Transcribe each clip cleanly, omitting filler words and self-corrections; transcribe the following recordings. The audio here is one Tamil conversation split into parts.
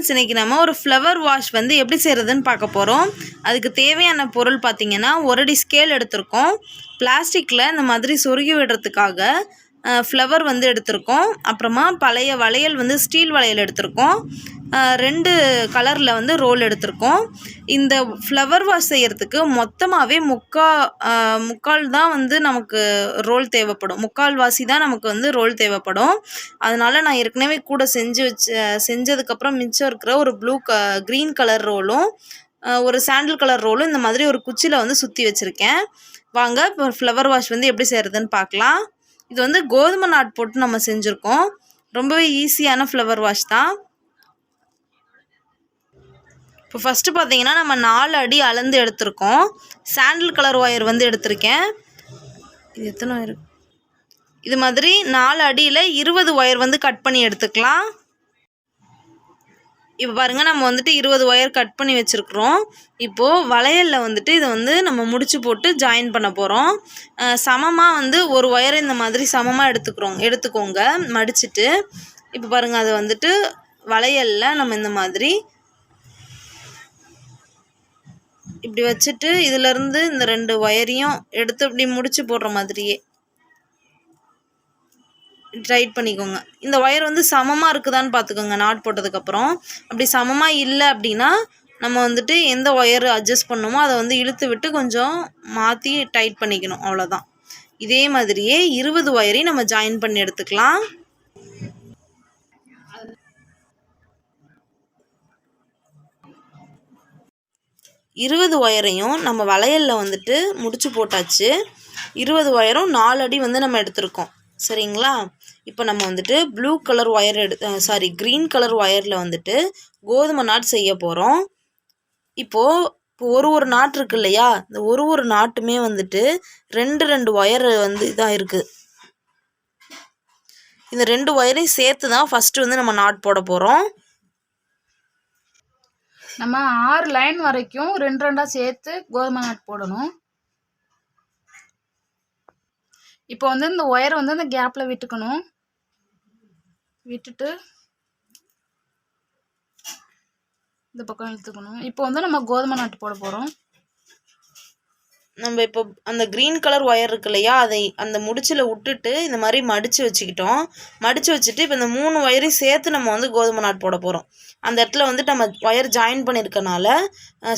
ஃப்ரெண்ட்ஸ், இன்றைக்கி நம்ம ஒரு ஃப்ளவர் வாஷ் வந்து எப்படி செய்கிறதுன்னு பார்க்க போகிறோம். அதுக்கு தேவையான பொருள் பார்த்திங்கன்னா, 1 அடி ஸ்கேல் எடுத்திருக்கோம். பிளாஸ்டிக்கில் இந்த மாதிரி சொருகி விடுறதுக்காக ஃப்ளவர் வந்து எடுத்திருக்கோம். அப்புறமா பழைய வளையல் வந்து ஸ்டீல் வளையல் எடுத்திருக்கோம். 2 கலரில் வந்து ரோல் எடுத்திருக்கோம். இந்த ஃப்ளவர் வாஷ் செய்கிறதுக்கு மொத்தமாகவே முக்கால் தான் வந்து நமக்கு ரோல் தேவைப்படும். முக்கால் வாசி தான் நமக்கு வந்து ரோல் தேவைப்படும். அதனால் நான் ஏற்கனவே கூட செஞ்சதுக்கப்புறம் மிச்சம் இருக்கிற ஒரு க்ரீன் கலர் ரோலும் ஒரு சாண்டில் கலர் ரோலும் இந்த மாதிரி ஒரு குச்சியில் வந்து சுற்றி வச்சுருக்கேன். வாங்க இப்போ ஃப்ளவர் வாஷ் வந்து எப்படி செய்கிறதுன்னு பார்க்கலாம். இது வந்து கோதுமை நாட் போட்டு நம்ம செஞ்சுருக்கோம். ரொம்பவே ஈஸியான ஃப்ளவர் வாஷ் தான். இப்போ ஃபஸ்ட்டு பார்த்தீங்கன்னா, நம்ம 4 அடி அளந்து எடுத்திருக்கோம். சாண்டில் கலர் ஒயர் வந்து எடுத்திருக்கேன். இது எத்தனை ஒயர்? இது மாதிரி 4 அடியில் 20 ஒயர் வந்து கட் பண்ணி எடுத்துக்கலாம். இப்போ பாருங்கள், நம்ம வந்துட்டு 20 ஒயர் கட் பண்ணி வச்சுருக்குறோம். இப்போது வளையலில் வந்துட்டு இதை வந்து நம்ம முடிச்சு போட்டு ஜாயின் பண்ண போகிறோம். சமமாக வந்து ஒரு ஒயரை இந்த மாதிரி சமமாக எடுத்துக்கோங்க மடிச்சுட்டு. இப்போ பாருங்கள், அதை வந்துட்டு வளையலில் நம்ம இந்த மாதிரி இப்படி வச்சுட்டு இதிலேருந்து இந்த 2 ஒயரையும் எடுத்து இப்படி முடிச்சு போடுற மாதிரியே டைட் பண்ணிக்கோங்க. இந்த ஒயர் வந்து சமமாக இருக்குதான்னு பார்த்துக்கோங்க நாட் போட்டதுக்கப்புறம். அப்படி சமமாக இல்லை அப்படின்னா நம்ம வந்துட்டு எந்த ஒயர் அட்ஜஸ்ட் பண்ணணுமோ அதை வந்து இழுத்து விட்டு கொஞ்சம் மாற்றி டைட் பண்ணிக்கணும், அவ்வளோதான். இதே மாதிரியே 20 ஒயரையும் நம்ம ஜாயின் பண்ணி எடுத்துக்கலாம். இருபது ஒயரையும் நம்ம வளையலில் வந்துட்டு முடிச்சு போட்டாச்சு. 20 ஒயரும் 4 அடி வந்து நம்ம எடுத்திருக்கோம், சரிங்களா? இப்போ நம்ம வந்துட்டு க்ரீன் கலர் ஒயரில் வந்துட்டு கோதுமை நாட் செய்ய போகிறோம். இப்போது ஒரு நாட் இருக்கு இல்லையா, இந்த ஒரு நாட்டுமே வந்துட்டு 2 ஒயர் வந்து இதாக இருக்குது. இந்த 2 ஒயரையும் சேர்த்து தான் ஃபஸ்ட்டு வந்து நம்ம நாட் போட போகிறோம். நம்ம 6 லைன் வரைக்கும் 2 சேர்த்து கோதுமை நாட் போடணும். இப்போ வந்து இந்த ஒயர் வந்து இந்த கேப்பில் விட்டுக்கணும். விட்டுட்டு இந்த பக்கம் இழுத்துக்கணும். இப்போ வந்து நம்ம கோதுமை நாட்டு போட போகிறோம். நம்ம இப்போ அந்த க்ரீன் கலர் ஒயர் இருக்கு இல்லையா, அதை அந்த முடிச்சில் விட்டுட்டு இந்த மாதிரி மடித்து வச்சுக்கிட்டோம். மடித்து வச்சுட்டு இப்போ இந்த 3 ஒயரையும் சேர்த்து நம்ம வந்து கோதுமை நாட் போட போகிறோம். அந்த இடத்துல வந்து நம்ம ஒயர் ஜாயின் பண்ணியிருக்கனால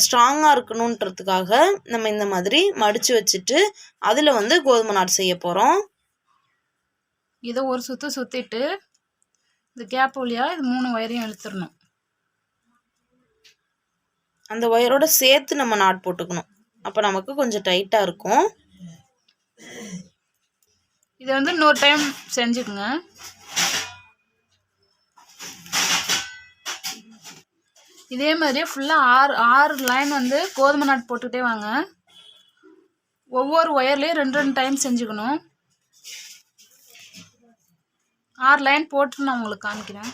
ஸ்ட்ராங்காக இருக்கணுன்றதுக்காக நம்ம இந்த மாதிரி மடித்து வச்சுட்டு அதில் வந்து கோதுமை நாட் செய்ய போகிறோம். இதை ஒரு சுற்றிட்டு இந்த கேப் வழியாக இது 3 ஒயரையும் இழுத்துடணும். அந்த ஒயரோட சேர்த்து நம்ம நாட் போட்டுக்கணும். அப்போ நமக்கு கொஞ்சம் டைட்டாக இருக்கும். இதை வந்து இன்னொரு டைம் செஞ்சுக்குங்க. இதே மாதிரியே ஃபுல்லாக 6 லைன் வந்து கோதுமை நாட் போட்டுக்கிட்டே வாங்க. ஒவ்வொரு ஒயர்லேயும் 2 டைம் செஞ்சுக்கணும். 6 லைன் போட்டு நான் உங்களுக்கு காமிக்கிறேன்.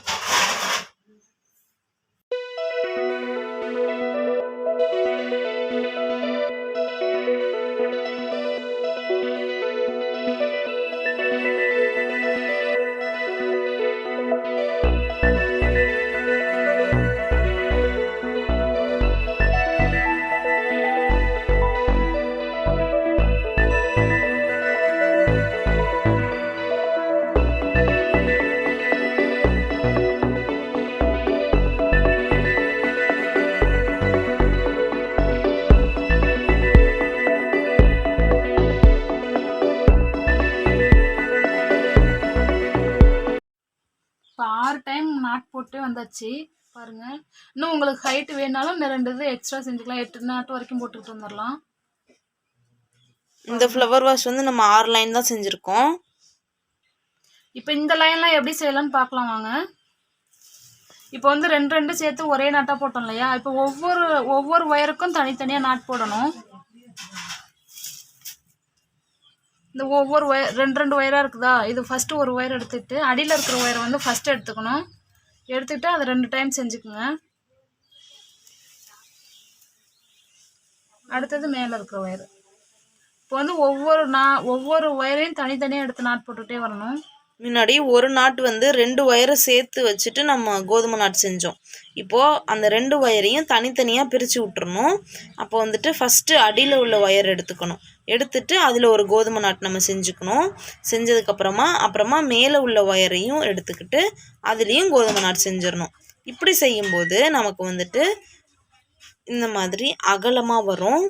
இப்போ 6 டைம் நாட் போட்டு வந்தாச்சு பாருங்கள். இன்னும் உங்களுக்கு ஹைட்டு வேணாலும் இந்த 2 இது எக்ஸ்ட்ரா செஞ்சுக்கலாம். 8 நாட்டு வரைக்கும் போட்டுக்கிட்டு வந்துடலாம். இந்த ஃப்ளவர் வாஷ் வந்து நம்ம 6 லைன் தான் செஞ்சுருக்கோம். இப்போ இந்த லைன்லாம் எப்படி செய்யலாம்னு பார்க்கலாம் வாங்க. இப்போ வந்து 2 சேர்த்து ஒரே நாட்டாக போட்டோம் இல்லையா, இப்போ ஒவ்வொரு ஒயருக்கும் தனித்தனியாக நாட் போடணும். இந்த ஒவ்வொரு ஒயர் 2 ஒயராக இருக்குதா, இது ஃபஸ்ட்டு ஒரு ஒயர் எடுத்துக்கிட்டு அடியில் இருக்கிற ஒயரை வந்து ஃபஸ்ட்டு எடுத்துக்கணும். எடுத்துக்கிட்டு அதை 2 டைம் செஞ்சுக்குங்க. அடுத்தது மேலே இருக்கிற ஒயர். இப்போ வந்து ஒவ்வொரு ஒயரையும் தனித்தனியாக எடுத்து நாட் போட்டுகிட்டே வரணும். முன்னாடி ஒரு நாட் வந்து 2 ஒயரை சேர்த்து வச்சுட்டு நம்ம கோதுமை நாட் செஞ்சோம். இப்போது அந்த 2 ஒயரையும் தனித்தனியாக பிரித்து விட்டுறணும். அப்போ வந்துட்டு ஃபஸ்ட்டு அடியில் உள்ள ஒயர் எடுத்துக்கணும். எடுத்துட்டு அதில் ஒரு கோதுமை நாட் நம்ம செஞ்சுக்கணும். அப்புறமா மேலே உள்ள ஒயரையும் எடுத்துக்கிட்டு அதுலேயும் கோதுமை நாட் செஞ்சிடணும். இப்படி செய்யும்போது நமக்கு வந்துட்டு இந்த மாதிரி அகலமாக வரும்.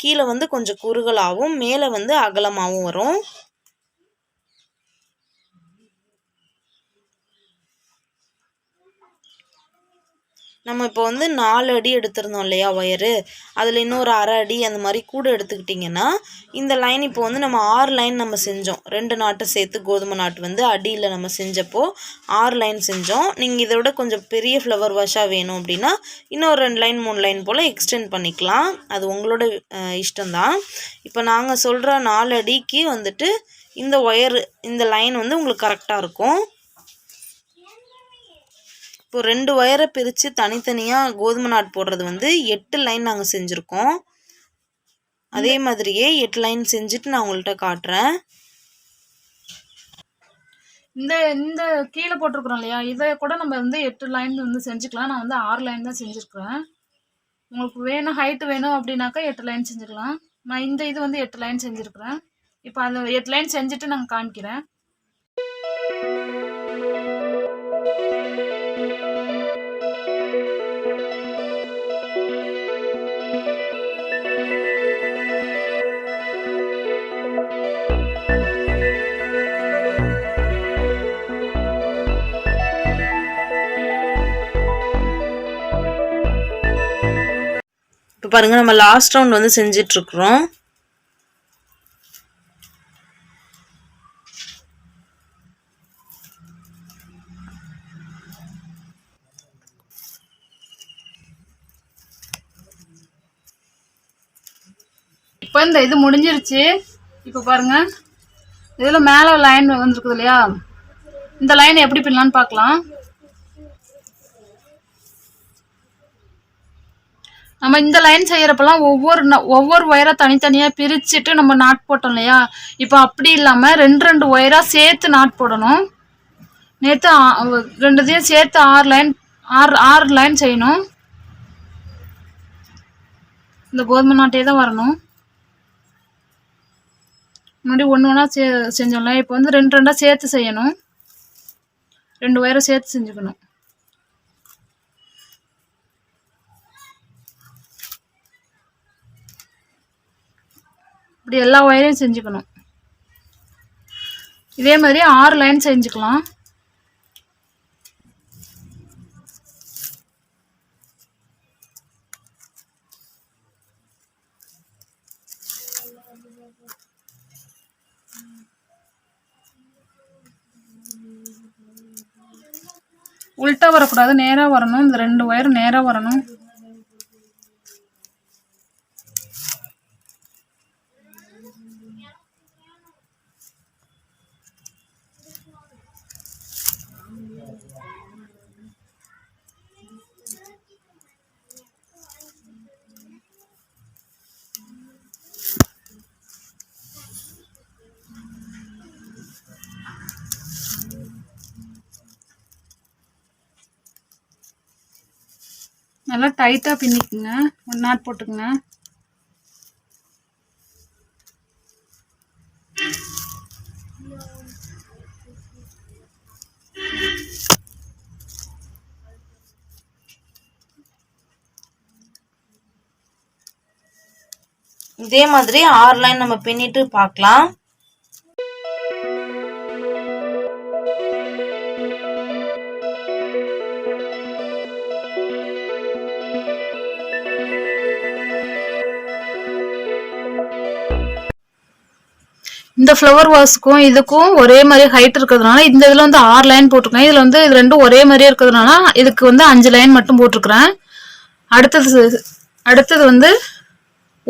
கீழே வந்து கொஞ்சம் குறுகலாகவும் மேலே வந்து அகலமாகவும் வரும். நம்ம இப்போ வந்து 4 அடி எடுத்திருந்தோம் இல்லையா ஒயரு, அதில் இன்னொரு அரை அடி அந்த மாதிரி கூட எடுத்துக்கிட்டிங்கன்னா இந்த லைன் இப்போ வந்து நம்ம 6 லைன் நம்ம செஞ்சோம். 2 நாட்டை சேர்த்து கோதுமை நாட்டு வந்து அடியில் நம்ம செஞ்சப்போ 6 லைன் செஞ்சோம். நீங்கள் இதை விட கொஞ்சம் பெரிய ஃப்ளவர் வாஷாக வேணும் அப்படின்னா இன்னொரு 2 லைன் 3 லைன் போல் எக்ஸ்டெண்ட் பண்ணிக்கலாம். அது உங்களோட இஷ்டம்தான். இப்போ நாங்கள் சொல்கிற 4 அடிக்கு வந்துட்டு இந்த ஒயர் இந்த லைன் வந்து உங்களுக்கு கரெக்டாக இருக்கும். இப்போ 2 ஒயரை பிரித்து தனித்தனியாக கோதுமை நாட் போடுறது வந்து 8 லைன் நாங்கள் செஞ்சுருக்கோம். அதே மாதிரியே 8 லைன் செஞ்சுட்டு நான் உங்கள்கிட்ட காட்டுறேன். இந்த கீழே போட்டிருக்கிறோம் இல்லையா, இதை கூட நம்ம வந்து 8 லைன் வந்து செஞ்சுக்கலாம். நான் வந்து 6 லைன் தான் செஞ்சுருக்கிறேன். உங்களுக்கு வேணும் ஹைட்டு வேணும் அப்படின்னாக்கா 8 லைன் செஞ்சுக்கலாம். நான் இது வந்து 8 லைன் செஞ்சுருக்கிறேன். இப்போ அந்த 8 லைன் செஞ்சுட்டு நாங்கள் காமிக்கிறேன். இப்போ பாருங்கள், நம்ம லாஸ்ட் ரவுண்ட் வந்து செஞ்சிட்ருக்குறோம். இப்போ இந்த இது முடிஞ்சிருச்சு. இப்போ பாருங்கள், இதில் மேலே லைன் வந்துருக்குது இல்லையா, இந்த லைன் எப்படி பின்னலான்னு பார்க்கலாம். நம்ம இந்த லைன் செய்கிறப்பெல்லாம் ஒவ்வொரு ஒயராக தனித்தனியாக பிரிச்சுட்டு நம்ம நாட் போட்டோம் இல்லையா, இப்போ அப்படி இல்லாமல் 2 ஒயராக சேர்த்து நாட் போடணும். நேற்று 2 சேர்த்து 6 லைன் செய்யணும். இந்த கோதுமை நாட்டே தான் வரணும். முன்னாடி ஒன்றா செஞ்சோம்ல, இப்போ வந்து 2 சேர்த்து செய்யணும். 2 ஒயரை சேர்த்து செஞ்சுக்கணும். இப்படி எல்லா ஒயரையும் செஞ்சுக்கணும். இதே மாதிரி 6 லைன் செஞ்சுக்கலாம். உள்ட்டா வரக்கூடாது, நேராக வரணும். இந்த 2 ஒயர் நேராக வரணும். நல்லா டைட்டாக பின்னிக்குங்க, ஒரு நாட் போட்டுக்குங்க. இதே மாதிரி 6 லைன் நம்ம பின்னிட்டு பார்க்கலாம். இந்த ஃப்ளவர் வாஸ்க்கும் இதுக்கும் ஒரே மாதிரி ஹைட் இருக்கிறதுனால இந்த இதில் வந்து 6 லைன் போட்டிருக்கேன். இதில் வந்து இது 2 ஒரே மாதிரியே இருக்கிறதுனால இதுக்கு வந்து 5 லைன் மட்டும் போட்டிருக்கிறேன். அடுத்தது வந்து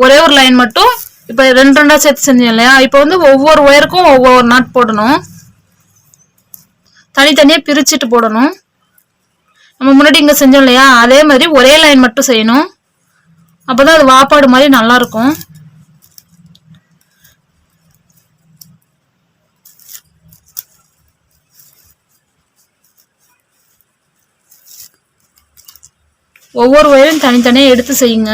ஒரே ஒரு லைன் மட்டும். இப்போ 2 சேர்த்து செஞ்சேன் இல்லையா, இப்போ வந்து ஒவ்வொரு ஒயருக்கும் ஒவ்வொரு நாட் போடணும். தனித்தனியாக பிரிச்சுட்டு போடணும். நம்ம முன்னாடி இங்கே செஞ்சோம் இல்லையா, அதே மாதிரி ஒரே லைன் மட்டும் செய்யணும். அப்போ தான் அது வாப்பாடு மாதிரி நல்லாயிருக்கும். ஒவ்வொரு ஒயரும் தனித்தனியாக எடுத்து செய்யுங்க.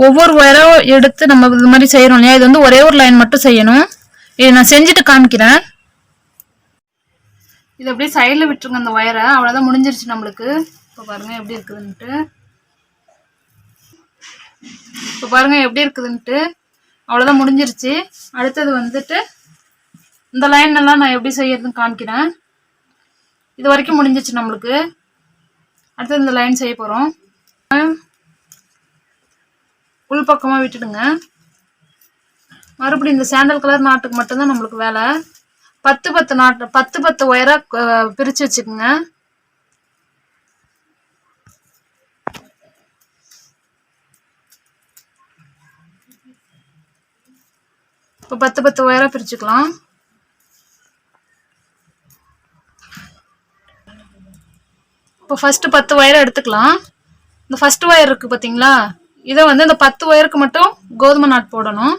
ஒவ்வொரு ஒயரும் எடுத்து நம்ம இது மாதிரி செய்கிறோம் இல்லையா, இது வந்து ஒரே ஒரு லைன் மட்டும் செய்யணும். இதை நான் செஞ்சுட்டு காமிக்கிறேன். இது அப்படியே சைடில் விட்டுருங்க அந்த ஒயரை. அவ்வளோதான், முடிஞ்சிருச்சு நம்மளுக்கு. இப்போ பாருங்கள் எப்படி இருக்குதுன்ட்டு. அவ்வளோதான், முடிஞ்சிருச்சு. அடுத்தது வந்துட்டு இந்த லைன் எல்லாம் நான் எப்படி செய்யறதுன்னு காமிக்கிறேன். இது வரைக்கும் முடிஞ்சிருச்சு நம்மளுக்கு. அடுத்தது இந்த லைன் செய்ய போகிறோம். உள் பக்கமாக விட்டுடுங்க. மறுபடியும் இந்த சாண்டல் கலர் நாட்டுக்கு மட்டும்தான் நம்மளுக்கு வேலை. 10 நாட்டு 10 ஒயராக பிரித்து வச்சுக்கோங்க. இப்போ 10 ஒயராக பிரிச்சுக்கலாம். இப்போ ஃபஸ்ட்டு 10 ஒயரை எடுத்துக்கலாம். இந்த ஃபஸ்ட்டு ஒயர் இருக்குது பார்த்தீங்களா, இதை வந்து இந்த 10 ஒயருக்கு மட்டும் கோதுமை நாட் போடணும்.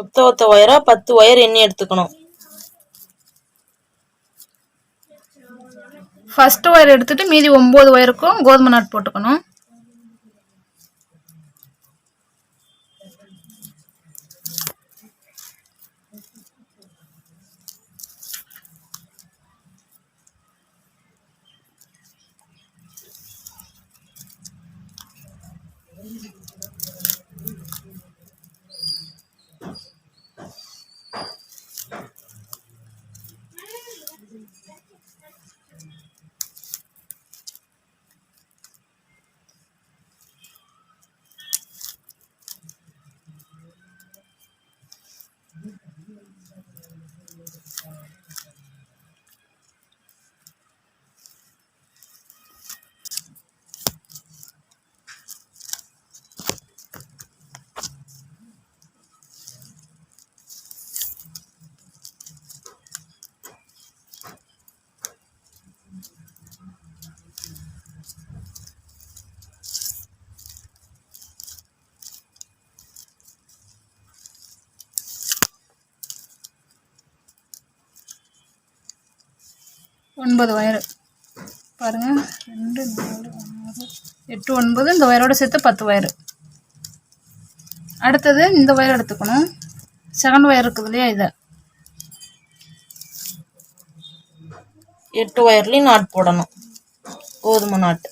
ஒத்த ஒயரா 10 ஒயர் எண்ணி எடுத்துக்கணும். ஃபர்ஸ்ட் ஒயர் எடுத்துட்டு மீதி 9 ஒயருக்கும் கோதுமை நாட் போட்டுக்கணும். ஒன்பது ஒயரு பாருங்க, 2 4 8 9, இந்த ஒயரோட சேர்த்து 10 ஒயரு. அடுத்தது இந்த ஒயர் எடுத்துக்கணும். செகண்ட் ஒயர் இருக்குது இல்லையா, இதை 8 ஒயர்லையும் நாட் போடணும், கோதுமை நாட்டு.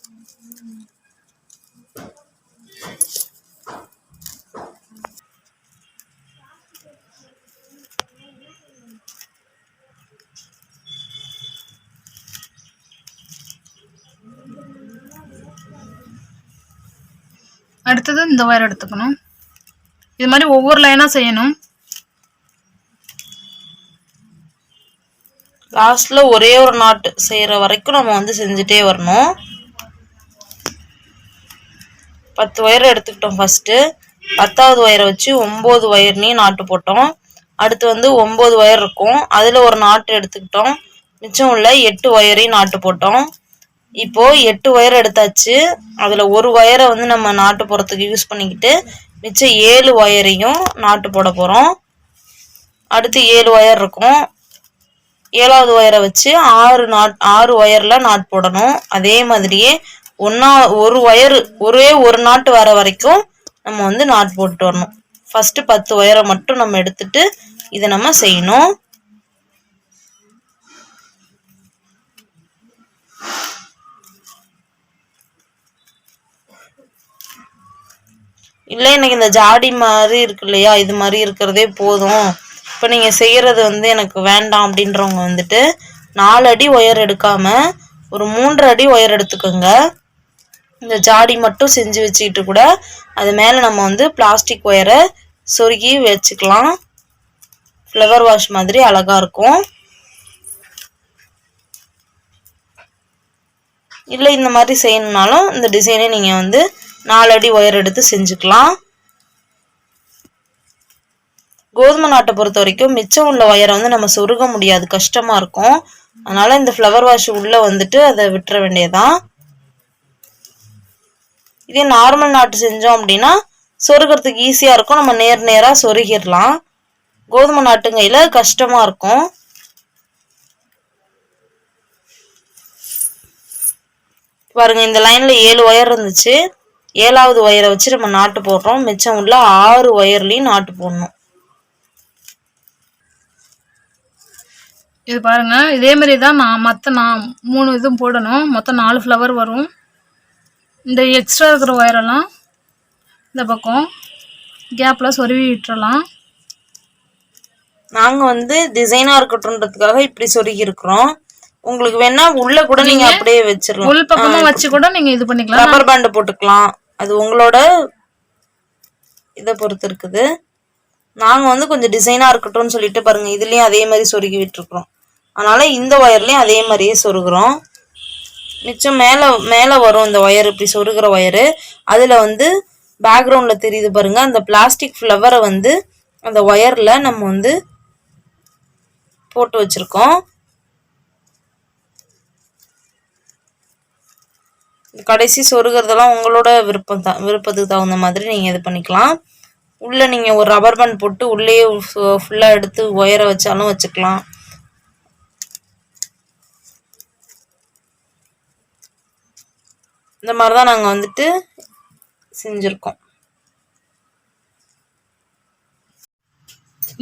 அடுத்தது இந்த ஒயர் எடுத்துக்கணும். இது மாதிரி ஒவ்வொரு லைனாக செய்யணும். லாஸ்ட்ல ஒரே ஒரு நாட்டு செய்யற வரைக்கும் நம்ம வந்து செஞ்சுட்டே வரணும். 10 ஒயர் எடுத்துக்கிட்டோம். ஃபர்ஸ்ட் 10வது ஒயரை வச்சு 9 ஒயர்னையும் நாட்டு போட்டோம். அடுத்து வந்து 9 ஒயர் இருக்கும், அதுல ஒரு நாட்டு எடுத்துக்கிட்டோம். மிச்சம் உள்ள 8 ஒயரையும் நாட்டு போட்டோம். இப்போ 8 ஒயர் எடுத்தாச்சு. அதுல ஒரு ஒயரை வந்து நம்ம நாட்டு போறதுக்கு யூஸ் பண்ணிக்கிட்டு மிச்சம் 7 ஒயரையும் நாட்டு போட போறோம். அடுத்து 7 ஒயர் இருக்கும். 7வது ஒயரை வச்சு 6 ஒயர்ல நாட் போடணும். அதே மாதிரியே ஒரு ஒயர் ஒரே ஒரு நாட்டு வர வரைக்கும் நம்ம வந்து நாட் போட்டு வரணும். ஃபர்ஸ்ட் 10 ஒயரை மட்டும் நம்ம எடுத்துட்டு இதை நம்ம செய்யணும். இல்லை எனக்கு இந்த ஜாடி மாதிரி இருக்கு இல்லையா, இது மாதிரி இருக்கிறதே போதும், இப்போ நீங்கள் செய்கிறது வந்து எனக்கு வேண்டாம் அப்படின்றவங்க வந்துட்டு 4 அடி ஒயர் எடுக்காமல் ஒரு 3 அடி ஒயர் எடுத்துக்கோங்க. இந்த ஜாடி மட்டும் செஞ்சு வச்சுக்கிட்டு கூட அது மேலே நம்ம வந்து பிளாஸ்டிக் ஒயரை சொருகி வச்சுக்கலாம். ஃப்ளவர் வாஷ் மாதிரி அழகாக இருக்கும். இல்லை இந்த மாதிரி செய்யணுன்னாலும் இந்த டிசைனே நீங்கள் வந்து 4 அடி ஒயர் எடுத்து செஞ்சுக்கலாம். கோதுமை நாட்டை பொறுத்த வரைக்கும் மிச்சம் உள்ள ஒயரை வந்து நம்ம சொருக முடியாது, கஷ்டமாக இருக்கும். அதனால் இந்த ஃப்ளவர் வாஷ் உள்ளே வந்துட்டு அதை விட்டுற வேண்டியதான். இதே நார்மல் நாட்டு செஞ்சோம் அப்படின்னா சொருகிறதுக்கு ஈஸியாக இருக்கும், நம்ம நேராக சொருகிடலாம். கோதுமை நாட்டுங்கையில் கஷ்டமாக இருக்கும். பாருங்க, இந்த லைனில் 7 ஒயர் இருந்துச்சு. 7வது ஒயரை வச்சு நம்ம நாட்டு போடுறோம். மிச்சம் உள்ள 6 ஒயர்லையும் நாட்டு போடணும். இது பாருங்க, இதே மாதிரி தான் நான் 3 இதுவும் போடணும். மொத்தம் 4 ஃப்ளவர் வரும். இந்த எக்ஸ்ட்ரா இருக்கிற ஒயரெல்லாம் இந்த பக்கம் கேப்பில் சொருவி விட்டுறலாம். நாங்கள் வந்து டிசைனாக இருக்கட்டும்ன்றதுக்காக இப்படி சொருகி இருக்கிறோம். உங்களுக்கு வேணா உள்ள கூட நீங்க அப்படியே வச்சிரலாம். உள் பக்கமா வச்சு கூட நீங்க இது பண்ணிக்கலாம். ரப்பர் பேண்ட் போட்டுக்கலாம். அது உங்களோட இதை பொறுத்து இருக்குது. நாங்க வந்து கொஞ்சம் டிசைனா இருக்கட்டும்னு சொல்லிட்டு பாருங்க, இதுலயும் அதே மாதிரி சொருகி விட்டுருக்கோம். அதனால இந்த ஒயர்லயும் அதே மாதிரியே சொருகிறோம். மிச்சம் மேல வரும் இந்த ஒயர், இப்படி சொருகிற ஒயரு. அதுல வந்து பேக்ரவுண்ட்ல தெரியுது பாருங்க, அந்த பிளாஸ்டிக் ஃப்ளவரை வந்து அந்த ஒயர்ல நம்ம வந்து போட்டு வச்சிருக்கோம். கடைசி சொருகிறதெல்லாம் உங்களோட விருப்பத்துக்கு தகுந்த மாதிரி நீங்கள் இது பண்ணிக்கலாம். உள்ளே நீங்கள் ஒரு ரப்பர் பேண்ட் போட்டு உள்ளேயே ஃபுல்லாக எடுத்து ஒயரை வச்சாலும் வச்சுக்கலாம். இந்த மாதிரி தான் நாங்கள் வந்துட்டு செஞ்சுருக்கோம்.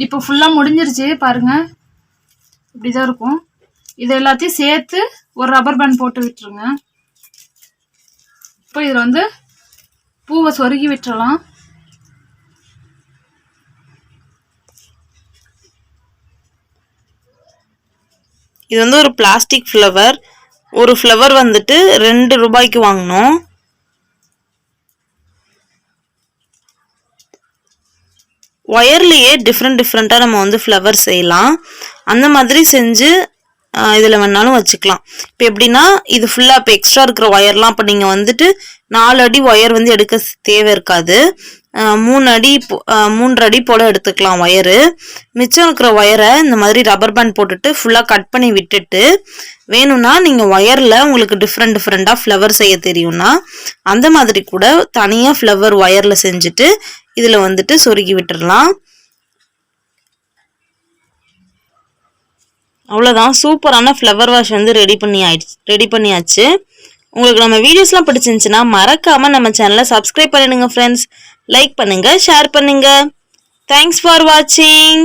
இப்போ ஃபுல்லாக முடிஞ்சிருச்சு பாருங்க, இப்படிதான் இருக்கும். இது எல்லாத்தையும் சேர்த்து ஒரு ரப்பர் பேண்ட் போட்டு விட்டுருங்க. இப்போ இதில் வந்து பூவை சொருகி விட்டுறலாம். இது வந்து ஒரு பிளாஸ்டிக் ஃப்ளவர். ஒரு ஃப்ளவர் வந்துட்டு 2 ரூபாய்க்கு வாங்கினோம். ஒயர்லேயே டிஃப்ரெண்ட்டாக நம்ம வந்து ஃப்ளவர் செய்யலாம். அந்த மாதிரி செஞ்சு இதில் வேணாலும் வச்சுக்கலாம். இப்போ எப்படின்னா, இது ஃபுல்லாக இப்போ எக்ஸ்ட்ரா இருக்கிற ஒயர்லாம் இப்போ நீங்கள் வந்துட்டு 4 அடி ஒயர் வந்து எடுக்க தேவை இருக்காது. 3 அடி போல் எடுத்துக்கலாம் ஒயரு. மிச்சம் இருக்கிற ஒயரை இந்த மாதிரி ரப்பர் பேண்ட் போட்டுட்டு ஃபுல்லாக கட் பண்ணி விட்டுட்டு, வேணும்னா நீங்கள் ஒயரில் உங்களுக்கு டிஃப்ரெண்ட்டாக ஃப்ளவர் செய்ய தெரியும்னா அந்த மாதிரி கூட தனியாக ஃப்ளவர் ஒயரில் செஞ்சுட்டு இதில் வந்துட்டு சொருகி விட்டுடலாம். அவ்வளோதான், சூப்பரான ஃப்ளவர் வாஷ் வந்து ரெடி பண்ணியாச்சு. உங்களுக்கு நம்ம வீடியோஸ்லாம் பிடிச்சிருந்துச்சுன்னா மறக்காமல் நம்ம சேனலை சப்ஸ்கிரைப் பண்ணிடுங்க ஃப்ரெண்ட்ஸ். லைக் பண்ணுங்கள், ஷேர் பண்ணுங்கள். தேங்க்ஸ் ஃபார் வாட்சிங்.